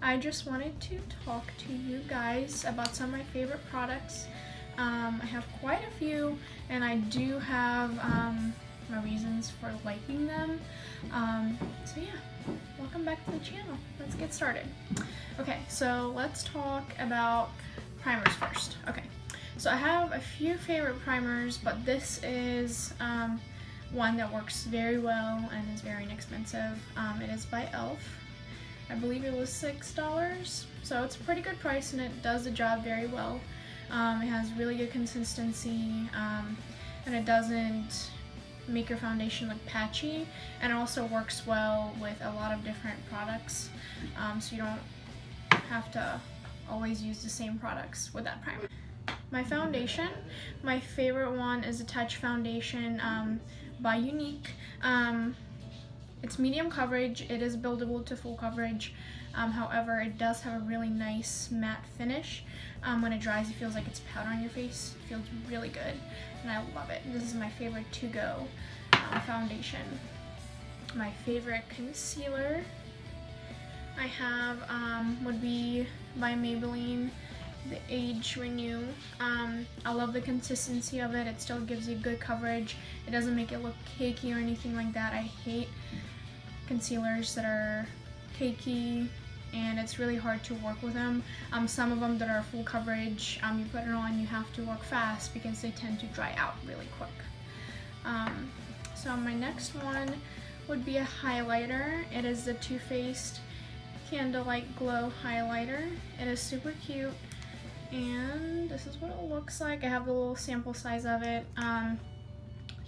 I just wanted to talk to you guys about some of my favorite products. I have quite a few, and I do have my reasons for liking them. So yeah, welcome back to the channel. Let's get started. Okay, so let's talk about primers first. Okay, so I have a few favorite primers, but this is one that works very well and is very inexpensive. It is by e.l.f. I believe it was $6, so it's a pretty good price and it does the job very well. It has really good consistency, and it doesn't make your foundation look patchy, and it also works well with a lot of different products, so you don't have to always use the same products with that primer. My foundation, my favorite one is the Touch Foundation by younique. It's medium coverage, it is buildable to full coverage, however it does have a really nice matte finish. When it dries it feels like it's powder on your face. It feels really good and I love it. This is my favorite to-go foundation. My favorite concealer I have would be by Maybelline, the Age Renew. I love the consistency of it. It still gives you good coverage. It doesn't make it look cakey or anything like that. I hate concealers that are cakey and it's really hard to work with them. Some of them that are full coverage, you put it on, you have to work fast because they tend to dry out really quick. So my next one would be a highlighter. It is the Too Faced Candlelight Glow highlighter. It is super cute and this is what it looks like. I have the little sample size of it.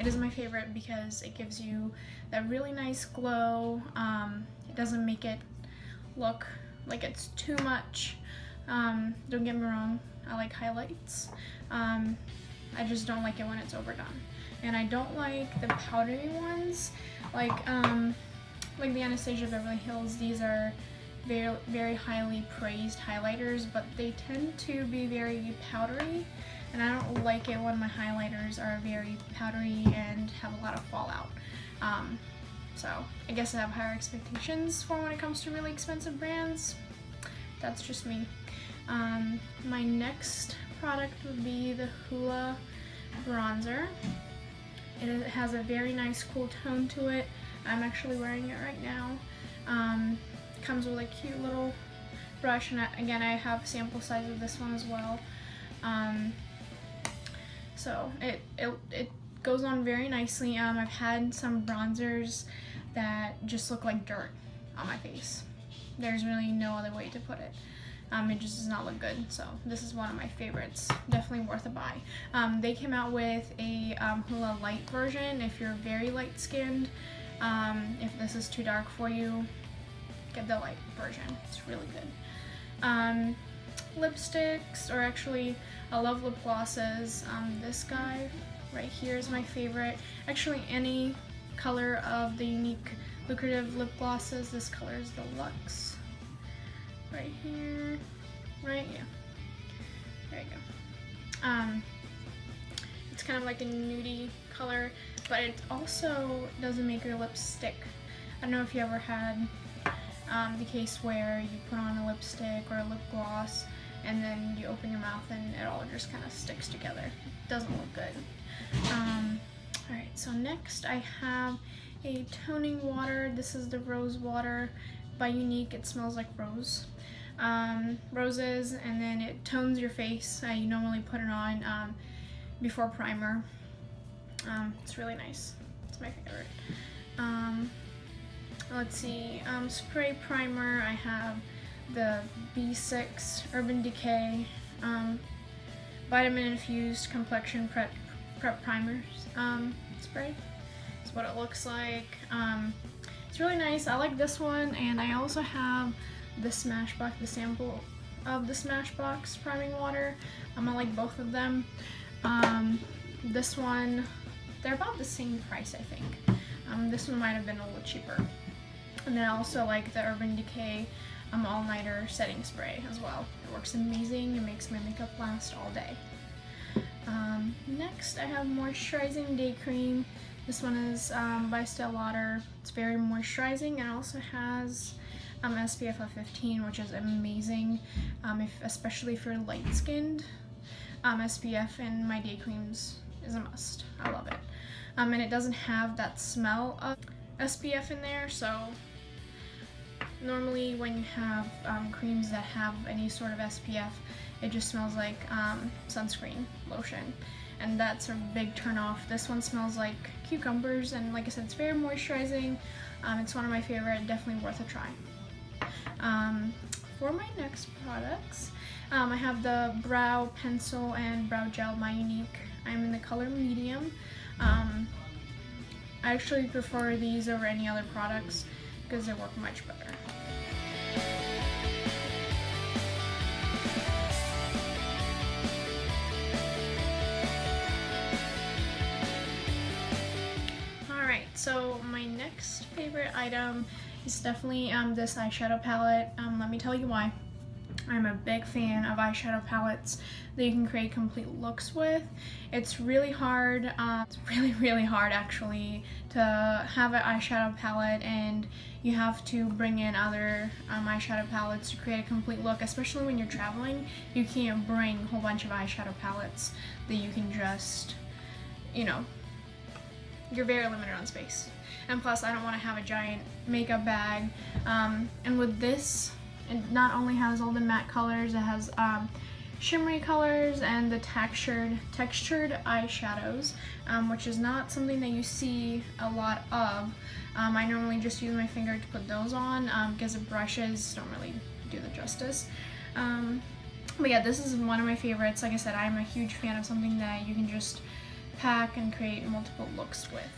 It is my favorite because it gives you that really nice glow. It doesn't make it look like it's too much. Don't get me wrong, I like highlights. I just don't like it when it's overdone. And I don't like the powdery ones, like the Anastasia Beverly Hills. These are very, very highly praised highlighters, but they tend to be very powdery. And I don't like it when my highlighters are very powdery and have a lot of fallout. So I guess I have higher expectations for when it comes to really expensive brands. That's just me. My next product would be the Huda bronzer. It has a very nice cool tone to it. I'm actually wearing it right now. It comes with a cute little brush, and again I have sample size of this one as well. So it goes on very nicely. I've had some bronzers that just look like dirt on my face. There's really no other way to put it. It just does not look good, so this is one of my favorites. Definitely worth a buy. They came out with a Huda light version if you're very light skinned. If this is too dark for you, get the light version. It's really good. Lipsticks, or actually I love lip glosses. This guy right here is my favorite. Actually any color of the younique lucrative lip glosses. This color is the Luxe. Right here, right, yeah, there you go. It's kind of like a nudie color, but it also doesn't make your lips stick. I don't know if you ever had the case where you put on a lipstick or a lip gloss and then you open your mouth and it all just kind of sticks together. It doesn't look good. Alright, so next I have a toning water. This is the Rose Water by younique. It smells like roses, and then it tones your face. You normally put it on before primer. It's really nice. It's my favorite. Let's see, spray primer. I have the B6 Urban Decay Vitamin Infused Complexion Prep Primers spray. That's what it looks like. It's really nice. I like this one, and I also have the Smashbox, the sample of the Smashbox priming water. I like both of them. This one, they're about the same price, I think. This one might have been a little cheaper. And then I also like the Urban Decay All-Nighter Setting Spray as well. It works amazing. It makes my makeup last all day. Next, I have Moisturizing Day Cream. This one is by Estee Lauder. It's very moisturizing and also has SPF of 15, which is amazing, especially if you're light-skinned. SPF in my day creams is a must. I love it. And it doesn't have that smell of SPF in there, so normally when you have creams that have any sort of SPF, it just smells like sunscreen lotion, and that's a big turn off. This one smells like cucumbers, and like I said, it's very moisturizing. It's one of my favorite, definitely worth a try. For my next products, I have the brow pencil and brow gel by Younique. I'm in the color medium. I actually prefer these over any other products because they work much better. Alright, so my next favorite item is definitely this eyeshadow palette. Let me tell you why. I'm a big fan of eyeshadow palettes that you can create complete looks with. It's really hard, it's really hard actually, to have an eyeshadow palette, and you have to bring in other eyeshadow palettes to create a complete look, especially when you're traveling. You can't bring a whole bunch of eyeshadow palettes that you can just, you know, you're very limited on space. And plus, I don't want to have a giant makeup bag. And with this, it not only has all the matte colors, it has shimmery colors and the textured eyeshadows, which is not something that you see a lot of. I normally just use my finger to put those on because the brushes don't really do the justice. But yeah, this is one of my favorites. Like I said, I'm a huge fan of something that you can just pack and create multiple looks with.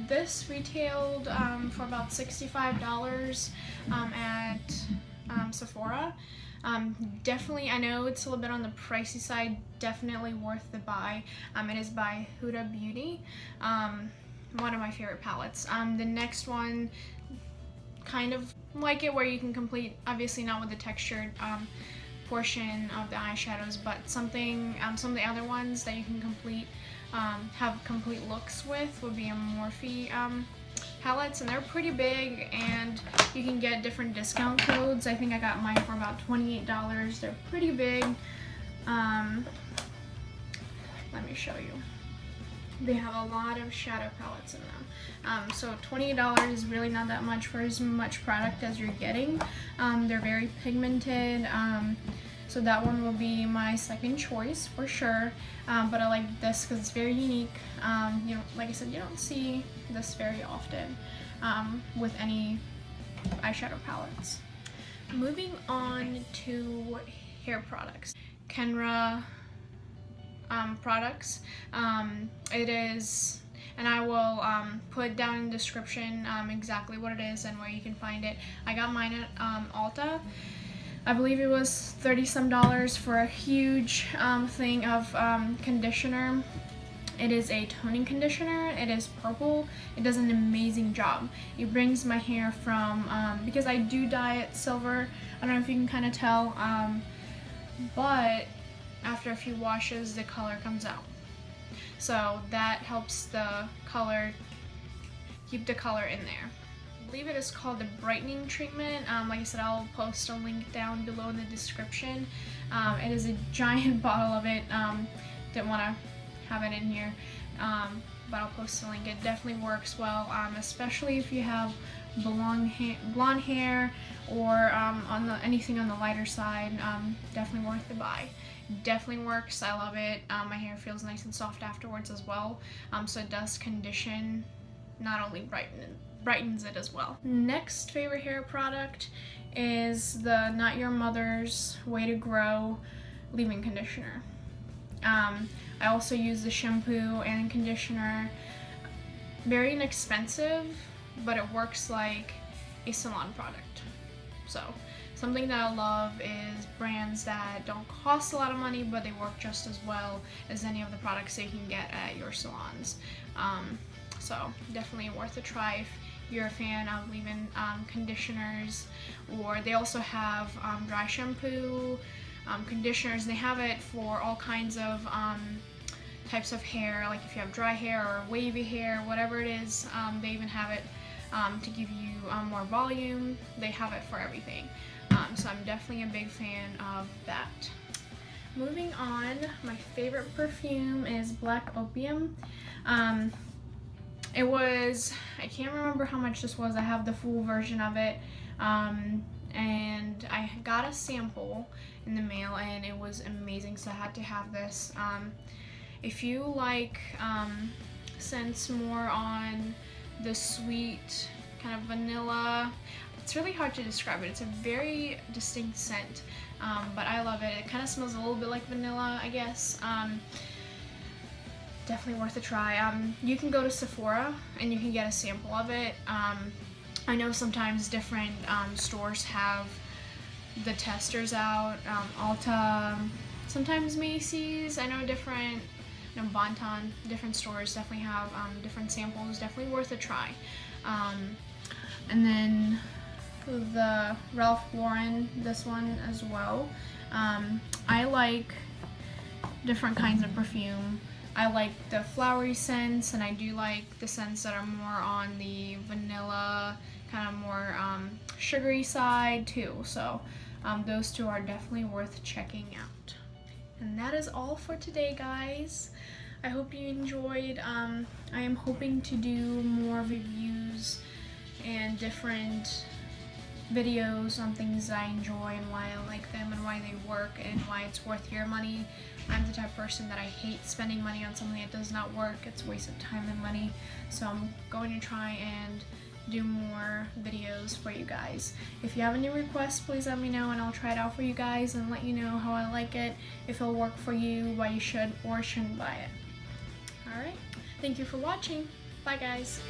This retailed for about $65 at Sephora. Definitely, I know it's a little bit on the pricey side, definitely worth the buy. It is by Huda Beauty, one of my favorite palettes. The next one, kind of like it, where you can complete, obviously not with the textured portion of the eyeshadows, but something, some of the other ones that you can complete, have complete looks with would be a Morphe palettes, and they're pretty big, and you can get different discount codes. I think I got mine for about $28. They're pretty big. Let me show you. They have a lot of shadow palettes in them. So $28 is really not that much for as much product as you're getting. They're very pigmented. So that one will be my second choice for sure. But I like this because it's very unique. You know, like I said, you don't see this very often with any eyeshadow palettes. Moving on to hair products. Kenra products. It is, and I will put down in the description exactly what it is and where you can find it. I got mine at Ulta. I believe it was $30 some for a huge thing of conditioner. It is a toning conditioner. It is purple. It does an amazing job. It brings my hair from, because I do dye it silver, I don't know if you can kind of tell, but after a few washes the color comes out. So that helps the color, keep the color in there. I believe it is called the brightening treatment. Like I said, I'll post a link down below in the description. It is a giant bottle of it. Didn't want to have it in here, but I'll post a link. It definitely works well, especially if you have blonde hair or anything on the lighter side. Definitely worth the buy. Definitely works. I love it. My hair feels nice and soft afterwards as well. So it does condition, not only brightens it as well. Next favorite hair product is the Not Your Mother's Way to Grow leave-in conditioner. I also use the shampoo and conditioner. Very inexpensive, but it works like a salon product. So something that I love is brands that don't cost a lot of money, but they work just as well as any of the products that you can get at your salons. So definitely worth a try if you're a fan of leave-in conditioners. Or they also have dry shampoo, conditioners. They have it for all kinds of types of hair, like if you have dry hair or wavy hair, whatever it is. They even have it to give you more volume. They have it for everything. So I'm definitely a big fan of that. Moving on, my favorite perfume is Black Opium. It was, I can't remember how much this was. I have the full version of it. And I got a sample in the mail and it was amazing, so I had to have this. If you like scents more on the sweet kind of vanilla, it's really hard to describe it. It's a very distinct scent, but I love it. It kind of smells a little bit like vanilla, I guess. Definitely worth a try. You can go to Sephora and you can get a sample of it. I know sometimes different stores have the testers out, Ulta, sometimes Macy's. I know different, Bonton, different stores definitely have different samples. Definitely worth a try. And then the Ralph Lauren, this one as well. I like different kinds of perfume. I like the flowery scents, and I do like the scents that are more on the vanilla, kind of more sugary side too. So those two are definitely worth checking out. And that is all for today, guys. I hope you enjoyed. I am hoping to do more reviews and different videos on things I enjoy and why I like them and why they work and why it's worth your money. I'm the type of person that I hate spending money on something that does not work. It's a waste of time and money. So I'm going to try and do more videos for you guys. If you have any requests, please let me know and I'll try it out for you guys and let you know how I like it, if it'll work for you, why you should or shouldn't buy it. Alright, thank you for watching. Bye guys.